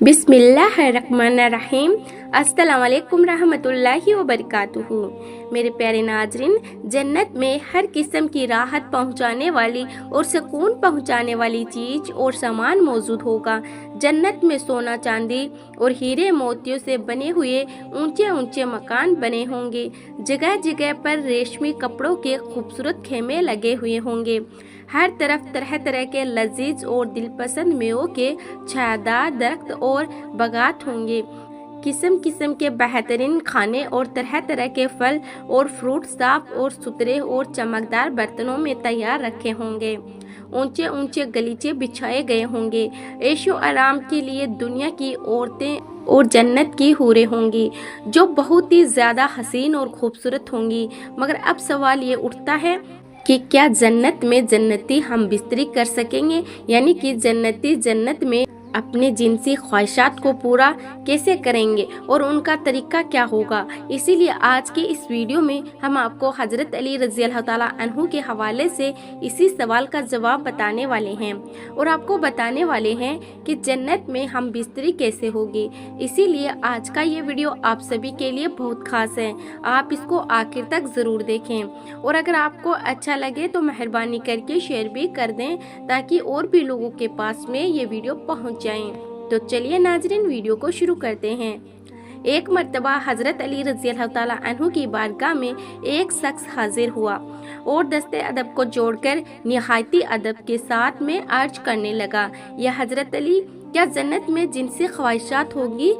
बिस्मिल्लाहिर्रहमानिर्रहीम। अस्सलाम वालेकुम रहमतुल्लाहि व बरकातुहू। मेरे प्यारे नाजरीन, जन्नत में हर किस्म की राहत पहुंचाने वाली और सुकून पहुंचाने वाली चीज़ और सामान मौजूद होगा। जन्नत में सोना चांदी और हीरे मोतियों से बने हुए ऊंचे ऊंचे मकान बने होंगे। जगह जगह पर रेशमी कपड़ों के खूबसूरत खेमे लगे हुए होंगे। हर तरफ तरह तरह के लजीज और दिलपसंद मेवों के छायादार दरख्त और बागात होंगे। किस्म किस्म के बेहतरीन खाने और तरह तरह के फल और फ्रूट साफ और सुथरे और चमकदार बर्तनों में तैयार रखे होंगे। ऊंचे ऊंचे गलीचे बिछाए गए होंगे। ऐशो आराम के लिए दुनिया की औरतें और जन्नत की हूरें होंगी, जो बहुत ही ज़्यादा हसीन और खूबसूरत होंगी। मगर अब सवाल ये उठता है कि क्या जन्नत में जन्नती हम बिस्तरी कर सकेंगे, यानी कि जन्नती जन्नत में अपने जिनसी ख्वाहिशात को पूरा कैसे करेंगे और उनका तरीका क्या होगा। इसीलिए आज के इस वीडियो में हम आपको हज़रत अली रज़ी अल्लाह ताला अन्हु के हवाले से इसी सवाल का जवाब बताने वाले हैं और आपको बताने वाले हैं कि जन्नत में हम बिस्तरी कैसे होगी। इसीलिए आज का ये वीडियो आप सभी के लिए बहुत ख़ास है। आप इसको आखिर तक ज़रूर देखें और अगर आपको अच्छा लगे तो मेहरबानी करके शेयर भी कर दें, ताकि और भी लोगों के पास में ये वीडियो पहुँच जाएं। तो चलिए नाजरीन, वीडियो को शुरू करते हैं। एक मर्तबा हज़रत अली रज़ी अल्लाह ताला अन्हु की बारगाह में एक शख्स हाजिर हुआ और दस्ते अदब को जोड़कर निहायती अदब के साथ में अर्ज करने लगा, या हज़रत अली, क्या जन्नत में जिनसी ख्वाहिशात होगी?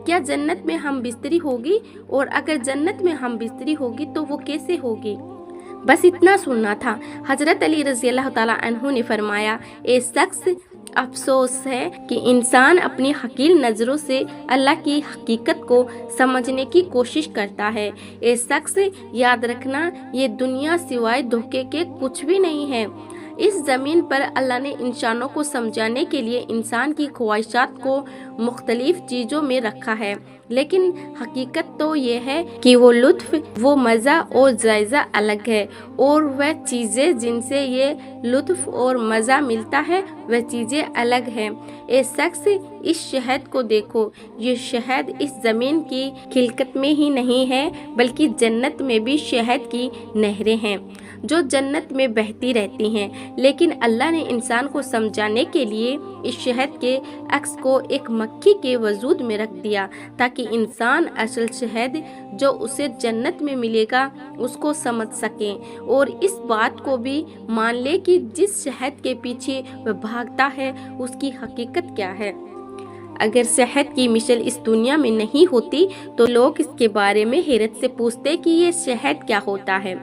क्या जन्नत में हम बिस्तरी होगी? और अगर जन्नत में हम बिस्तरी होगी तो वो कैसे होगी? बस इतना सुनना था। हज़रत अली रज़ी अल्लाह ताला अन्हु ने फरमाया, ए शख्स, अफसोस है कि इंसान अपनी हकील नज़रों से अल्लाह की हकीकत को समझने की कोशिश करता है। ए शख्स, याद रखना, ये दुनिया सिवाय धोखे के कुछ भी नहीं है। इस ज़मीन पर अल्लाह ने इंसानों को समझाने के लिए इंसान की ख्वाहिशात को मुख्तलिफ चीज़ों में रखा है, लेकिन हकीकत तो ये है कि वो लुत्फ़, वो मज़ा और जायज़ा अलग है, और वह चीज़ें जिनसे ये लुत्फ़ और मज़ा मिलता है वह चीज़ें अलग हैं। ए शख्स, इस शहद को देखो, ये शहद इस ज़मीन की खिलकत में ही नहीं है, बल्कि जन्नत में भी शहद की नहरें हैं जो जन्नत में बहती रहती हैं। लेकिन अल्लाह ने इंसान को समझाने के लिए इस शहद के अक्स को एक मक्खी के वजूद में रख दिया, ताकि इंसान असल शहद जो उसे जन्नत में मिलेगा उसको समझ सकें और इस बात को भी मान ले कि जिस शहद के पीछे वह भागता है उसकी हकीकत क्या है। अगर शहद की मिसल इस दुनिया में नहीं होती तो लोग इसके बारे में हैरत से पूछते कि ये शहद क्या होता है।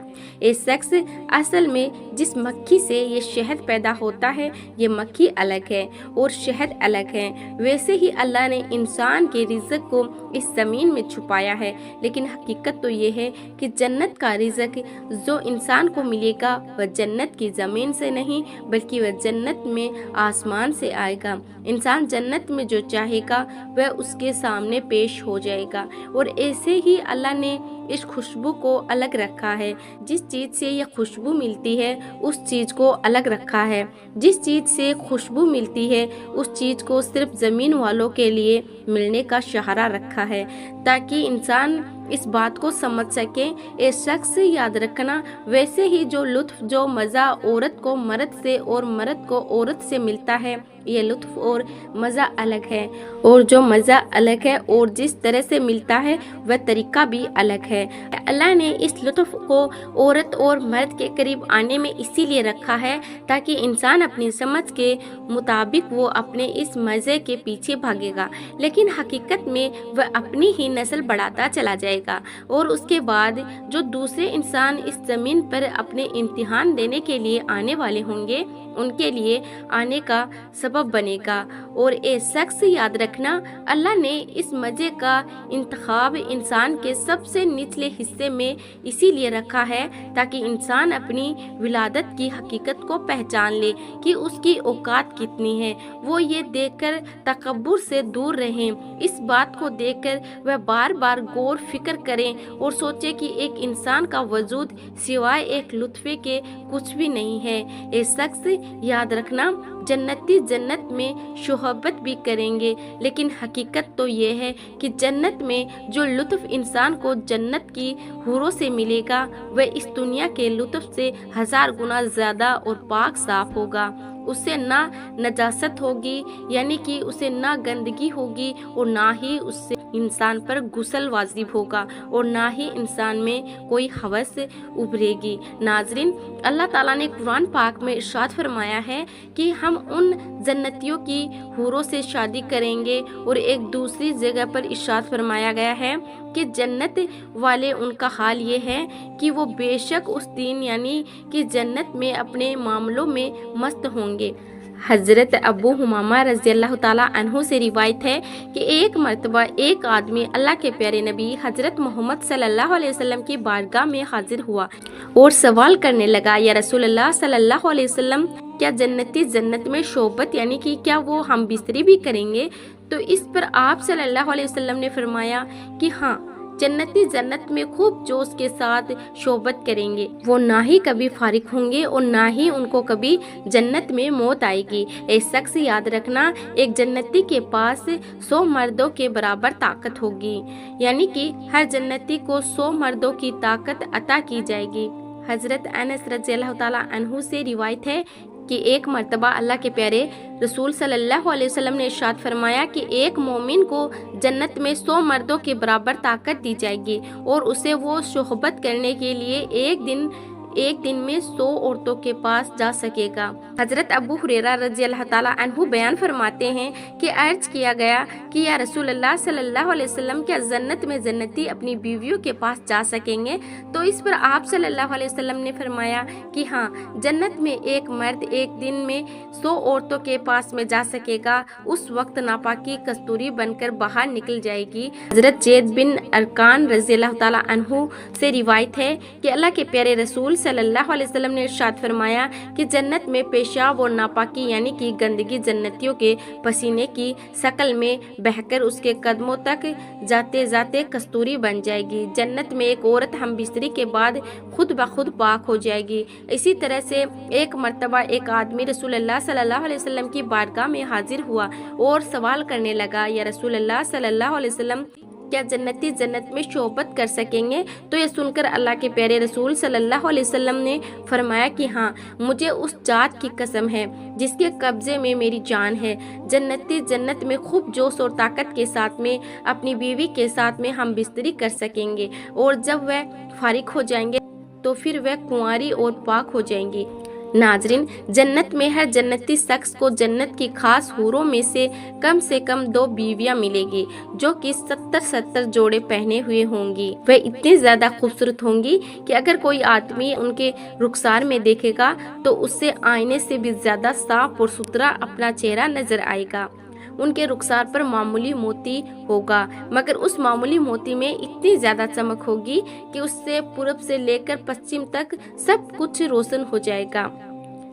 ये शख्स, असल में जिस मक्खी से ये शहद पैदा होता है ये मक्खी अलग है और शहद अलग है। वैसे ही अल्लाह ने इंसान के रिज़्क़ को इस ज़मीन में छुपाया है, लेकिन हकीकत तो ये है कि जन्नत का रिज़्क़ जो इंसान को मिलेगा वह जन्नत की ज़मीन से नहीं, बल्कि वह जन्नत में आसमान से आएगा। इंसान जन्नत में जो चाहेगा वह उसके सामने पेश हो जाएगा, और ऐसे ही अल्लाह ने इस खुशबू को अलग रखा है। जिस चीज़ से यह खुशबू मिलती है उस चीज़ को अलग रखा है। जिस चीज़ से खुशबू मिलती है उस चीज़ को सिर्फ ज़मीन वालों के लिए मिलने का सहारा रखा है, ताकि इंसान इस बात को समझ सके। ए शख्स, याद रखना, वैसे ही जो लुत्फ़, जो मज़ा औरत को मर्द से और मर्द को औरत से मिलता है, ये लुत्फ़ और मज़ा अलग है, और जो मज़ा अलग है और जिस तरह से मिलता है वह तरीका भी अलग है। अल्लाह ने इस लुत्फ़ को औरत और मर्द के करीब आने में इसीलिए रखा है ताकि इंसान अपनी समझ के मुताबिक वो अपने इस मज़े के पीछे भागेगा, लेकिन हकीकत में वह अपनी ही नस्ल बढ़ाता चला जाएगा, और उसके बाद जो दूसरे इंसान इस ज़मीन पर अपने इम्तिहान देने के लिए आने वाले होंगे उनके लिए आने का सबब बनेगा। और ए शख्स, याद रखना, अल्लाह ने इस मज़े का इंतखाब इंसान के सबसे निचले हिस्से में इसीलिए रखा है ताकि इंसान अपनी विलादत की हकीकत को पहचान ले कि उसकी औकात कितनी है। वो ये देखकर तकब्बुर से दूर रहें। इस बात को देखकर वह बार बार गौर फिक्र करें और सोचे कि एक इंसान का वजूद सिवाय एक लुत्फ़े के कुछ भी नहीं है। ए शख्स, याद रखना, जन्नती जन्नत में शोहबत भी करेंगे, लेकिन हकीकत तो ये है कि जन्नत में जो लुत्फ़ इंसान को जन्नत की हूरों से मिलेगा वह इस दुनिया के लुत्फ़ से 1000 गुना ज़्यादा और पाक साफ होगा। उससे ना नजासत होगी, यानी कि उसे ना गंदगी होगी, और ना ही उससे इंसान पर गुस्ल वाजिब होगा, और ना ही इंसान में कोई हवस उभरेगी। नाजरीन, अल्लाह ताला ने कुरान पाक में इरशाद फरमाया है कि हम उन जन्नतियों की हूरों से शादी करेंगे, और एक दूसरी जगह पर इरशाद फरमाया गया है कि जन्नत वाले उनका हाल ये है कि वो बेशक उस दिन यानी कि जन्नत में अपने मामलों में मस्त होंगे। हज़रत अबू हुमामा रज़ी अल्लाह ताला अन्हु से रिवायत है कि एक मर्तबा एक आदमी अल्लाह के प्यारे नबी हज़रत मोहम्मद सल्लल्लाहु अलैहि वसल्लम की बारगाह में हाजिर हुआ और सवाल करने लगा, या रसूलुल्लाह सल्लल्लाहु अलैहि वसल्लम, क्या जन्नती जन्नत में शोबत यानी कि क्या वो हम बिस्तरी भी करेंगे? तो इस पर आप सल्लल्लाहु अलैहि वसल्लम ने फरमाया कि हाँ, जन्नती जन्नत में खूब जोश के साथ शोबत करेंगे। वो ना ही कभी फारिग होंगे और ना ही उनको कभी जन्नत में मौत आएगी। एक शख्स याद रखना, एक जन्नती के पास 100 मर्दों के बराबर ताकत होगी, यानी कि हर जन्नती को 100 मर्दों की ताकत अता की जाएगी। हजरत अनस रज़ी अल्लाह ताला अन्हु से रिवायत है कि एक मर्तबा अल्लाह के प्यारे रसूल सल्लल्लाहु अलैहि वसल्लम ने इरशाद फरमाया कि एक मोमिन को जन्नत में 100 मर्दों के बराबर ताकत दी जाएगी और उसे वो शोहबत करने के लिए एक दिन में 100 औरतों के पास जा सकेगा। हजरत अबू हुरैरा रज़ी अल्लाह ताला अन्हु बयान फरमाते हैं कि अर्ज किया गया कि या रसूलल्लाह सल्लल्लाहु अलैहि वसल्लम, क्या जन्नत में जन्नती अपनी बीवियों के पास जा सकेंगे? तो इस पर आप सल्लल्लाहु अलैहि वसल्लम ने फरमाया कि हाँ, जन्नत में एक मर्द एक दिन में 100 औरतों के पास में जा सकेगा। उस वक्त नापाकी कस्तूरी बनकर बाहर निकल जाएगी। हजरत ज़ैद बिन अरकान रज़ी अल्लाह ताला अन्हु से रिवायत है कि अल्लाह के प्यारे रसूल सल्लल्लाहु अलैहि वसल्लम ने इरशाद फरमाया कि जन्नत में पेशाब और नापाकी यानी कि गंदगी जन्नतियों के पसीने की शक्ल में बहकर उसके कदमों तक जाते जाते कस्तूरी बन जाएगी। जन्नत में एक औरत हम बिस्तरी के बाद खुद ब खुद पाक हो जाएगी। इसी तरह से एक मर्तबा एक आदमी रसूलुल्लाह सल्लल्लाहु अलैहि वसल्लम की बारगाह में हाजिर हुआ और सवाल करने लगा, या रसूलुल्लाह सल्लल्लाहु अलैहि वसल्लम, क्या जन्नती जन्नत में शोहबत कर सकेंगे? तो ये सुनकर अल्लाह के प्यारे रसूल सल्लल्लाहु अलैहि वसल्लम ने फरमाया कि हाँ, मुझे उस जात की कसम है जिसके कब्जे में मेरी जान है, जन्नती जन्नत में खूब जोश और ताकत के साथ में अपनी बीवी के साथ में हम बिस्तरी कर सकेंगे, और जब वह फारिग हो जाएंगे तो फिर वह कुंवारी और पाक हो जाएंगी। नाजरीन, जन्नत में हर जन्नती शख्स को जन्नत की खास हूरों में से कम 2 बीवियां मिलेगी जो कि 70 जोड़े पहने हुए होंगी। वह इतनी ज्यादा खूबसूरत होंगी कि अगर कोई आदमी उनके रुखसार में देखेगा तो उससे आईने से भी ज्यादा साफ और सुथरा अपना चेहरा नजर आएगा। उनके रुखसार पर मामूली मोती होगा, मगर उस मामूली मोती में इतनी ज्यादा चमक होगी कि उससे पूरब से लेकर पश्चिम तक सब कुछ रोशन हो जाएगा।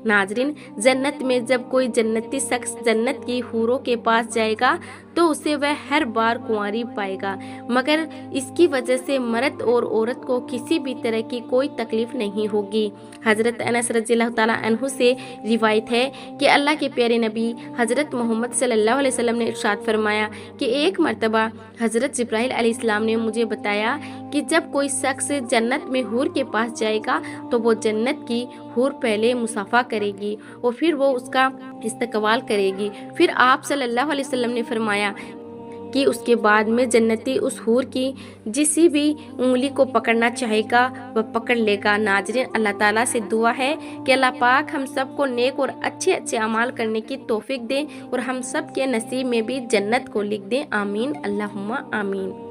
नाजरीन, जन्नत में जब कोई जन्नती शख्स जन्नत की हूरों के पास जाएगा तो उसे वह हर बार कुंवारी पाएगा, मगर इसकी वजह से मर्द और औरत को किसी भी तरह की कोई तकलीफ नहीं होगी। हजरत अनस रज़ियल्लाहु ताला अन्हु से रिवायत है कि अल्लाह के प्यारे नबी हजरत मोहम्मद सल्लल्लाहु अलैहि वसल्लम ने इरशाद फरमाया कि एक मर्तबा हजरत जिब्राइल अलैहिस्सलाम ने मुझे बताया कि जब कोई शख्स जन्नत में हूर के पास जाएगा तो वो जन्नत की हूर पहले मुसाफा करेगी और फिर वो उसका इस्तकबाल करेगी। फिर आप सल्लल्लाहु अलैहि वसल्लम ने फरमाया कि उसके बाद में जन्नती उस हूर की जिसी भी उंगली को पकड़ना चाहेगा वह पकड़ लेगा। नाज़रीन, अल्लाह ताला से दुआ है कि अल्लाह पाक हम सबको नेक और अच्छे अमाल करने की तौफीक दें और हम सब के नसीब में भी जन्नत को लिख दें। आमीन, अल्लाहुम्मा आमीन।